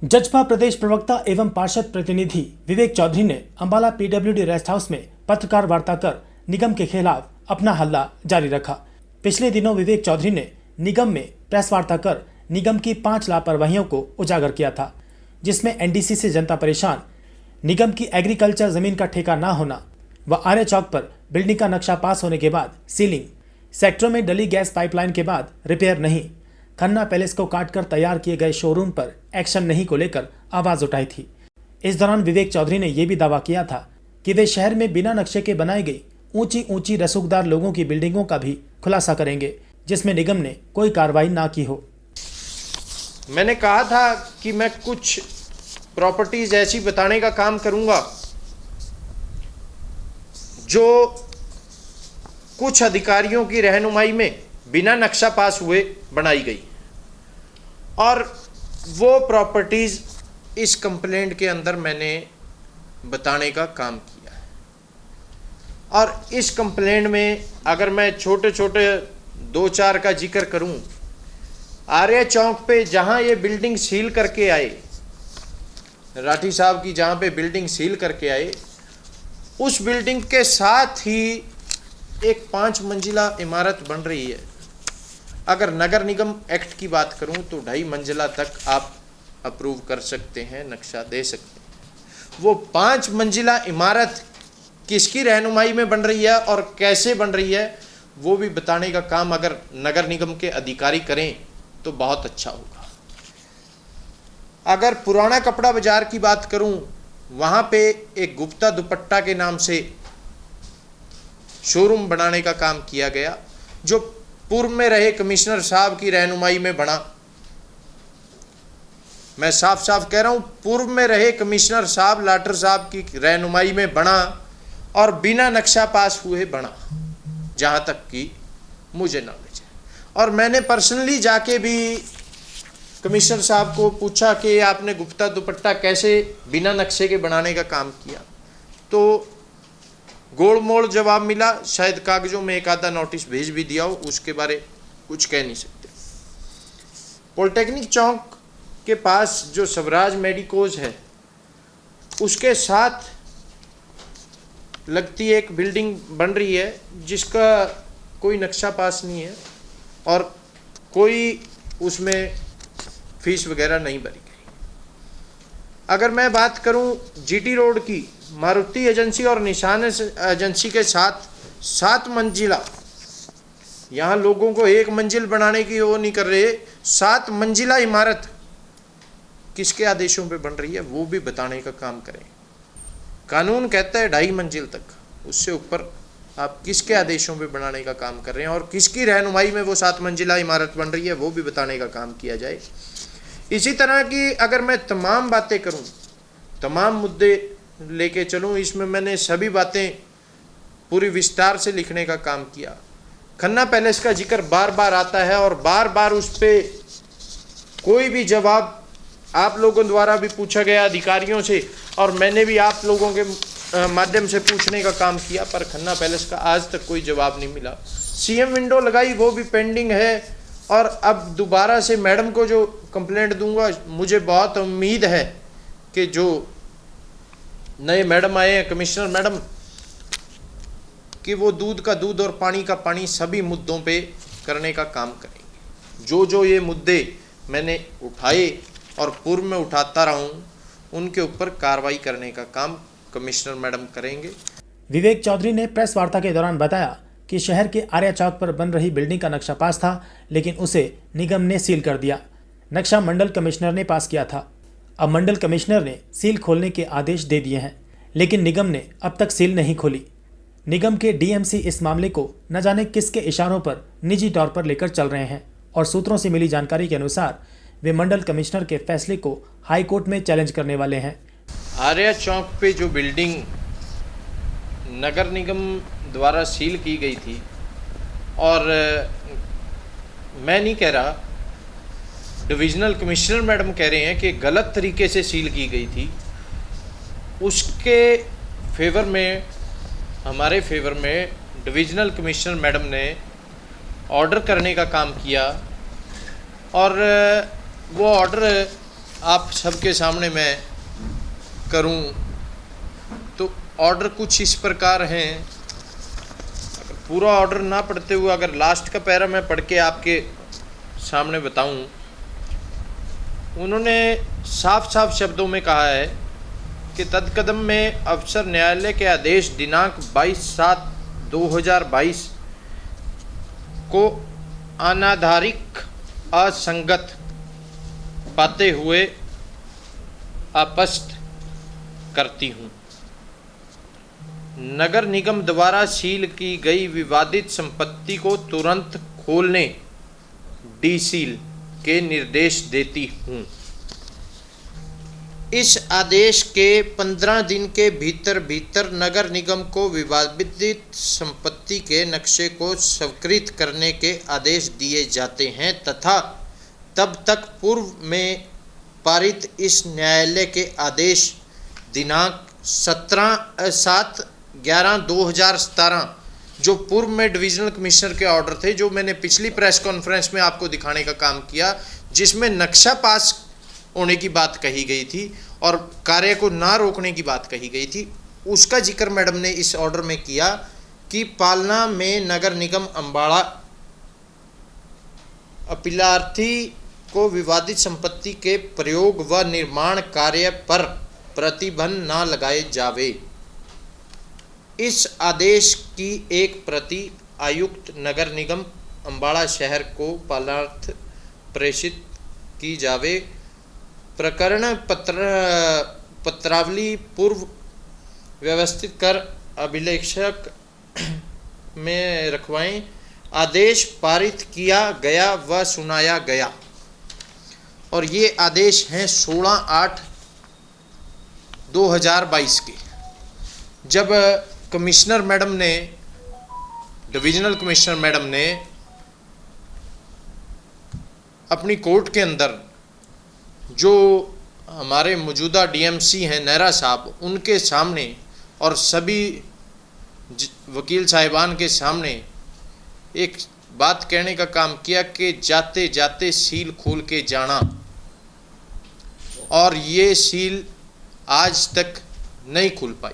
जजपा प्रदेश प्रवक्ता एवं पार्षद प्रतिनिधि विवेक चौधरी ने अंबाला पीडब्ल्यूडी रेस्ट हाउस में पत्रकार वार्ता कर निगम के खिलाफ अपना हल्ला जारी रखा। पिछले दिनों विवेक चौधरी ने निगम में प्रेस वार्ता कर निगम की 5 लापरवाहियों को उजागर किया था, जिसमें एनडीसी से जनता परेशान, निगम की एग्रीकल्चर जमीन का ठेका न होना व आर्य चौक पर बिल्डिंग का नक्शा पास होने के बाद सीलिंग, सेक्टरों में डली गैस पाइपलाइन के बाद रिपेयर नहीं, खन्ना पैलेस को काटकर तैयार किए गए शोरूम पर एक्शन नहीं को लेकर आवाज उठाई थी। इस दौरान विवेक चौधरी ने यह भी दावा किया था कि वे शहर में बिना नक्शे के बनाई गई ऊंची ऊंची रसूखदार लोगों की बिल्डिंगों का भी खुलासा करेंगे, जिसमें निगम ने कोई कार्रवाई ना की हो। मैंने कहा था कि मैं कुछ प्रॉपर्टीज ऐसी बताने का काम करूंगा जो कुछ अधिकारियों की रहनुमाई में बिना नक्शा पास हुए बनाई गई, और वो प्रॉपर्टीज इस कंप्लेंट के अंदर मैंने बताने का काम किया है। और इस कंप्लेंट में अगर मैं छोटे छोटे 2-4 का जिक्र करूं, आर्य चौक पे जहां ये बिल्डिंग सील करके आए, राठी साहब की जहां पे बिल्डिंग सील करके आए, उस बिल्डिंग के साथ ही एक 5 मंजिला इमारत बन रही है। अगर नगर निगम एक्ट की बात करूं तो 2.5 मंजिला तक आप अप्रूव कर सकते हैं, नक्शा दे सकते हैं। वो 5 मंजिला इमारत किसकी रहनुमाई में बन रही है और कैसे बन रही है, वो भी बताने का काम अगर नगर निगम के अधिकारी करें तो बहुत अच्छा होगा। अगर पुराना कपड़ा बाजार की बात करूं, वहां पे एक गुप्ता दुपट्टा के नाम से शोरूम बनाने का काम किया गया, जो पूर्व में रहे कमिश्नर साहब की रहनुमाई में बना। मैं साफ साफ कह रहा हूं, पूर्व में रहे कमिश्नर साहब लाटर साहब की रहनुमाई में बना और बिना नक्शा पास हुए बना, जहां तक कि मुझे नॉलेज है। और मैंने पर्सनली जाके भी कमिश्नर साहब को पूछा कि आपने गुप्ता दुपट्टा कैसे बिना नक्शे के बनाने का काम किया, तो गोल मोड़ जवाब मिला। शायद कागजों में एक आधा नोटिस भेज भी दिया हो, उसके बारे कुछ कह नहीं सकते। पॉलिटेक्निक चौक के पास जो स्वराज मेडिकोज है, उसके साथ लगती एक बिल्डिंग बन रही है जिसका कोई नक्शा पास नहीं है और कोई उसमें फीस वगैरह नहीं भरी गई। अगर मैं बात करूं जीटी रोड की, मारुति एजेंसी और निशान एजेंसी के साथ 7 मंजिला, यहाँ लोगों को 1 मंजिल बनाने की वो नहीं कर रहे, 7 मंजिला इमारत किसके आदेशों पे बन रही है वो भी बताने का काम करें। कानून कहता है 2.5 मंजिल तक, उससे ऊपर आप किसके आदेशों पे बनाने का काम कर रहे हैं और किसकी रहनुमाई में वो 7 मंजिला इमारत बन रही है वो भी बताने का काम किया जाए। इसी तरह की अगर मैं तमाम बातें करूं, तमाम मुद्दे लेके चलूं, इसमें मैंने सभी बातें पूरी विस्तार से लिखने का काम किया। खन्ना पैलेस का जिक्र बार बार आता है और बार बार उस पर कोई भी जवाब आप लोगों द्वारा भी पूछा गया अधिकारियों से, और मैंने भी आप लोगों के माध्यम से पूछने का काम किया, पर खन्ना पैलेस का आज तक कोई जवाब नहीं मिला। सीएम विंडो लगाई, वो भी पेंडिंग है। और अब दोबारा से मैडम को जो कंप्लेंट दूंगा, मुझे बहुत उम्मीद है कि जो नए मैडम आए हैं, कमिश्नर मैडम, कि वो दूध का दूध और पानी का पानी सभी मुद्दों पे करने का काम करेंगे। जो जो ये मुद्दे मैंने उठाए और पूर्व में उठाता रहा हूँ, उनके ऊपर कार्रवाई करने का काम कमिश्नर मैडम करेंगे। विवेक चौधरी ने प्रेस वार्ता के दौरान बताया कि शहर के आर्य चौक पर बन रही बिल्डिंग का नक्शा पास था, लेकिन उसे निगम ने सील कर दिया। नक्शा मंडल कमिश्नर ने पास किया था। अब मंडल कमिश्नर ने सील खोलने के आदेश दे दिए हैं, लेकिन निगम ने अब तक सील नहीं खोली। निगम के डीएमसी इस मामले को न जाने किसके इशारों पर निजी तौर पर लेकर चल रहे हैं, और सूत्रों से मिली जानकारी के अनुसार वे मंडल कमिश्नर के फैसले को हाई कोर्ट में चैलेंज करने वाले हैं। आर्य चौक पे जो बिल्डिंग नगर निगम द्वारा सील की गई थी, और मैं नहीं कह रहा, डिविजनल कमिश्नर मैडम कह रहे हैं कि गलत तरीके से सील की गई थी, उसके फेवर में, हमारे फेवर में डिविजनल कमिश्नर मैडम ने ऑर्डर करने का काम किया, और वो ऑर्डर आप सबके सामने मैं करूं तो ऑर्डर कुछ इस प्रकार हैं। अगर पूरा ऑर्डर ना पढ़ते हुए अगर लास्ट का पैरा मैं पढ़ के आपके सामने बताऊं, उन्होंने साफ साफ शब्दों में कहा है कि तत्कदम में अफसर न्यायालय के आदेश दिनांक 22/7/2022 को अनाधारिक असंगत पाते हुए आपस्त करती हूँ। नगर निगम द्वारा सील की गई विवादित संपत्ति को तुरंत खोलने डीसील के निर्देश देती हूँ। इस आदेश के 15 दिन के भीतर भीतर नगर निगम को विवादित संपत्ति के नक्शे को स्वीकृत करने के आदेश दिए जाते हैं तथा तब तक पूर्व में पारित इस न्यायालय के आदेश दिनांक 7/11/2017 जो पूर्व में डिविजनल कमिश्नर के ऑर्डर थे, जो मैंने पिछली प्रेस कॉन्फ्रेंस में आपको दिखाने का काम किया, जिसमें नक्शा पास होने की बात कही गई थी और कार्य को ना रोकने की बात कही गई थी, उसका जिक्र मैडम ने इस ऑर्डर में किया कि पालना में नगर निगम अम्बाड़ा अपीलार्थी को विवादित संपत्ति के प्रयोग व निर्माण कार्य पर प्रतिबंध न लगाए जावे। इस आदेश की एक प्रति आयुक्त नगर निगम अम्बाड़ा शहर को पालनार्थ प्रेषित की जावे। प्रकरण पत्रावली पूर्व व्यवस्थित कर अभिलेखक में रखवाएं। आदेश पारित किया गया व सुनाया गया और ये आदेश हैं 16/8/2022 के। जब कमिश्नर मैडम ने, डिविजनल कमिश्नर मैडम ने अपनी कोर्ट के अंदर जो हमारे मौजूदा डीएमसी हैं नेहरा साहब, उनके सामने और सभी वकील साहिबान के सामने एक बात कहने का काम किया कि जाते जाते सील खोल के जाना, और ये सील आज तक नहीं खुल पाई।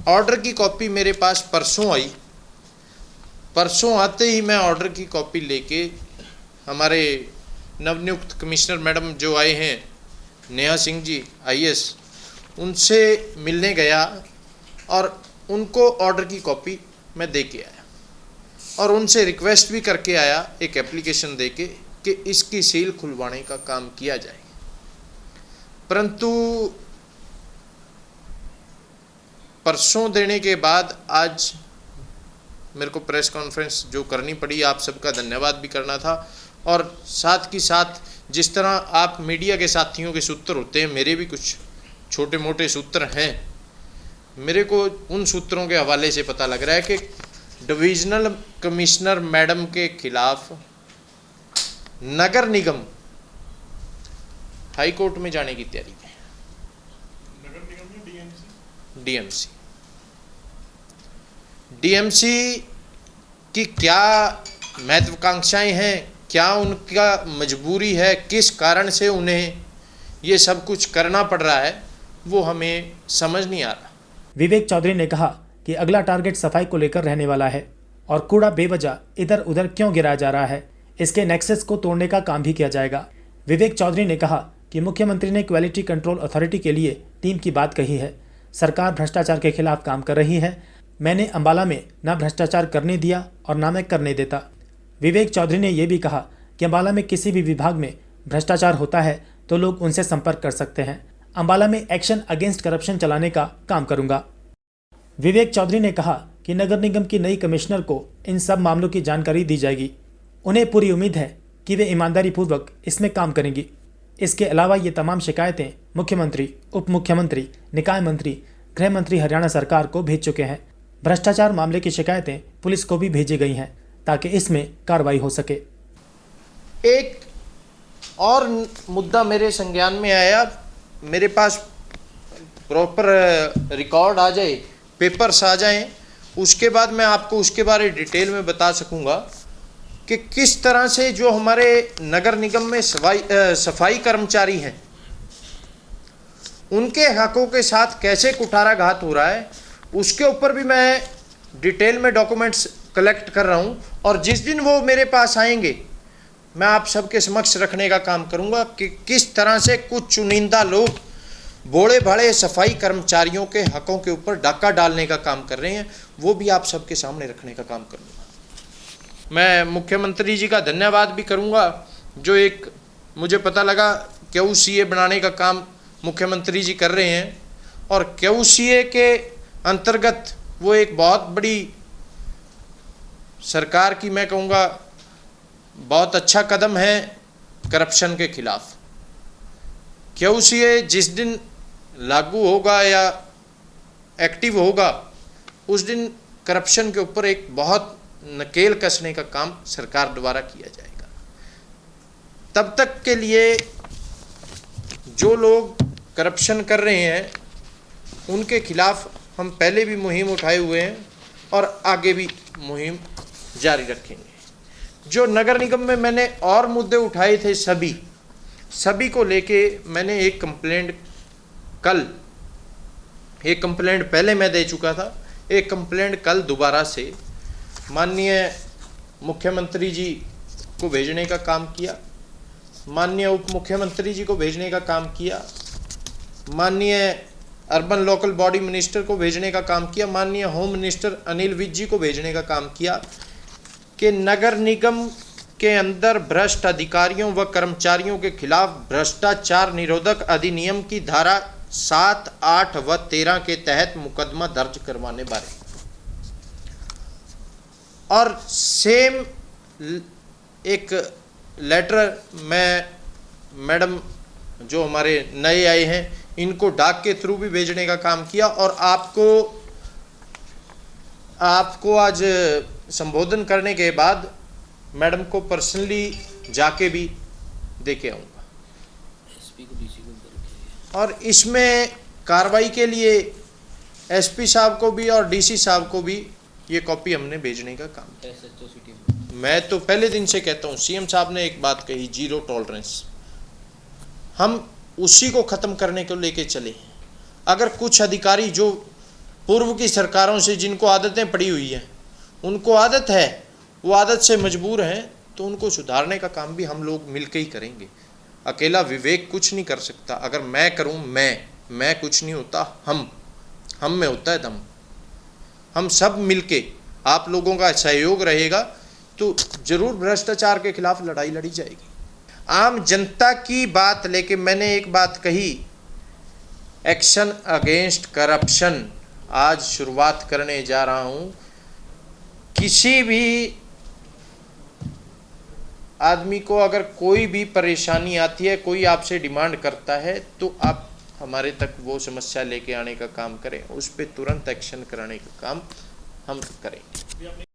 ऑर्डर की कॉपी मेरे पास परसों आई। परसों आते ही मैं ऑर्डर की कॉपी लेके हमारे नवनियुक्त कमिश्नर मैडम जो आए हैं, नेहा सिंह जी IAS, उनसे मिलने गया और उनको ऑर्डर की कॉपी मैं दे के आया और उनसे रिक्वेस्ट भी करके आया एक एप्लीकेशन दे के कि इसकी सील खुलवाने का काम किया जाए। परंतु परसों देने के बाद आज मेरे को प्रेस कॉन्फ्रेंस जो करनी पड़ी, आप सबका धन्यवाद भी करना था, और साथ ही साथ जिस तरह आप मीडिया के साथियों के सूत्र होते हैं, मेरे भी कुछ छोटे मोटे सूत्र हैं। मेरे को उन सूत्रों के हवाले से पता लग रहा है कि डिविजनल कमिश्नर मैडम के खिलाफ नगर निगम हाई कोर्ट में जाने की तैयारी है। नगर निगम में डीएमसी की क्या महत्वाकांक्षाएं हैं, क्या उनका मजबूरी है, किस कारण से उन्हें ये सब कुछ करना पड़ रहा है, वो हमें समझ नहीं आ रहा। विवेक चौधरी ने कहा कि अगला टारगेट सफाई को लेकर रहने वाला है और कूड़ा बेवजह इधर उधर क्यों गिराया जा रहा है, इसके नेक्सस को तोड़ने का काम भी किया जाएगा। विवेक चौधरी ने कहा कि मुख्यमंत्री ने क्वालिटी कंट्रोल अथॉरिटी के लिए टीम की बात कही है। सरकार भ्रष्टाचार के खिलाफ काम कर रही है। मैंने अंबाला में ना भ्रष्टाचार करने दिया और ना मैं करने देता। विवेक चौधरी ने यह भी कहा कि अंबाला में किसी भी विभाग में भ्रष्टाचार होता है तो लोग उनसे संपर्क कर सकते हैं। अंबाला में एक्शन अगेंस्ट करप्शन चलाने का काम करूंगा। विवेक चौधरी ने कहा कि नगर निगम की नई कमिश्नर को इन सब मामलों की जानकारी दी जाएगी। उन्हें पूरी उम्मीद है कि वे ईमानदारी पूर्वक इसमें काम करेंगी। इसके अलावा ये तमाम शिकायतें मुख्यमंत्री, उप मुख्यमंत्री, निकाय मंत्री, गृह मंत्री हरियाणा सरकार को भेज चुके हैं। भ्रष्टाचार मामले की शिकायतें पुलिस को भी भेजी गई हैं ताकि इसमें कार्रवाई हो सके। एक और मुद्दा मेरे संज्ञान में आया, मेरे पास प्रॉपर रिकॉर्ड आ जाए, पेपर्स आ जाएं, उसके बाद मैं आपको उसके बारे डिटेल में बता सकूंगा कि किस तरह से जो हमारे नगर निगम में सफाई कर्मचारी हैं उनके हकों के साथ कैसे कुठाराघात हो रहा है, उसके ऊपर भी मैं डिटेल में डॉक्यूमेंट्स कलेक्ट कर रहा हूं। और जिस दिन वो मेरे पास आएंगे मैं आप सबके समक्ष रखने का काम करूंगा कि किस तरह से कुछ चुनिंदा लोग बड़े बड़े सफाई कर्मचारियों के हकों के ऊपर डाका डालने का काम कर रहे हैं, वो भी आप सबके सामने रखने का काम करूंगा। मैं मुख्यमंत्री जी का धन्यवाद भी करूंगा, जो एक मुझे पता लगा QCA बनाने का काम मुख्यमंत्री जी कर रहे हैं, और QCA के अंतर्गत वो एक बहुत बड़ी सरकार की, मैं कहूँगा बहुत अच्छा कदम है करप्शन के खिलाफ। QCA जिस दिन लागू होगा या एक्टिव होगा उस दिन करप्शन के ऊपर एक बहुत नकेल कसने का काम सरकार द्वारा किया जाएगा। तब तक के लिए जो लोग करप्शन कर रहे हैं उनके खिलाफ हम पहले भी मुहिम उठाए हुए हैं और आगे भी मुहिम जारी रखेंगे। जो नगर निगम में मैंने और मुद्दे उठाए थे सभी को लेके मैंने एक कंप्लेंट पहले मैं दे चुका था, एक कंप्लेंट कल दोबारा से माननीय मुख्यमंत्री जी को भेजने का काम किया, माननीय उप मुख्यमंत्री जी को भेजने का काम किया, माननीय अर्बन लोकल बॉडी मिनिस्टर को भेजने का काम किया, माननीय होम मिनिस्टर अनिल विज जी को भेजने का काम किया कि नगर निगम के अंदर भ्रष्ट अधिकारियों व कर्मचारियों के खिलाफ भ्रष्टाचार निरोधक अधिनियम की धारा 7, 8 व 13 के तहत मुकदमा दर्ज करवाने बारे। और सेम एक लेटर मैं मैडम जो हमारे नए आए हैं इनको डाक के थ्रू भी भेजने का काम किया, और आपको आज संबोधन करने के बाद मैडम को पर्सनली जाके भी दे के आऊँगा। और इसमें कार्रवाई के लिए SP साहब को भी और DC साहब को भी ये कॉपी हमने भेजने का काम। मैं तो पहले दिन से कहता हूँ, CM साहब ने एक बात कही, 0 टॉलरेंस, हम उसी को ख़त्म करने को लेके चले हैं। अगर कुछ अधिकारी जो पूर्व की सरकारों से जिनको आदतें पड़ी हुई हैं, उनको आदत है, वो आदत से मजबूर हैं, तो उनको सुधारने का काम भी हम लोग मिलकर ही करेंगे। अकेला विवेक कुछ नहीं कर सकता। अगर मैं करूं, मैं कुछ नहीं होता, हम में होता है दम। हम सब मिलके, आप लोगों का सहयोग रहेगा तो जरूर भ्रष्टाचार के खिलाफ लड़ाई लड़ी जाएगी। आम जनता की बात लेके मैंने एक बात कही, एक्शन अगेंस्ट करप्शन आज शुरुआत करने जा रहा हूं। किसी भी आदमी को अगर कोई भी परेशानी आती है, कोई आपसे डिमांड करता है, तो आप हमारे तक वो समस्या लेके आने का काम करें, उस पर तुरंत एक्शन कराने का काम हम करेंगे।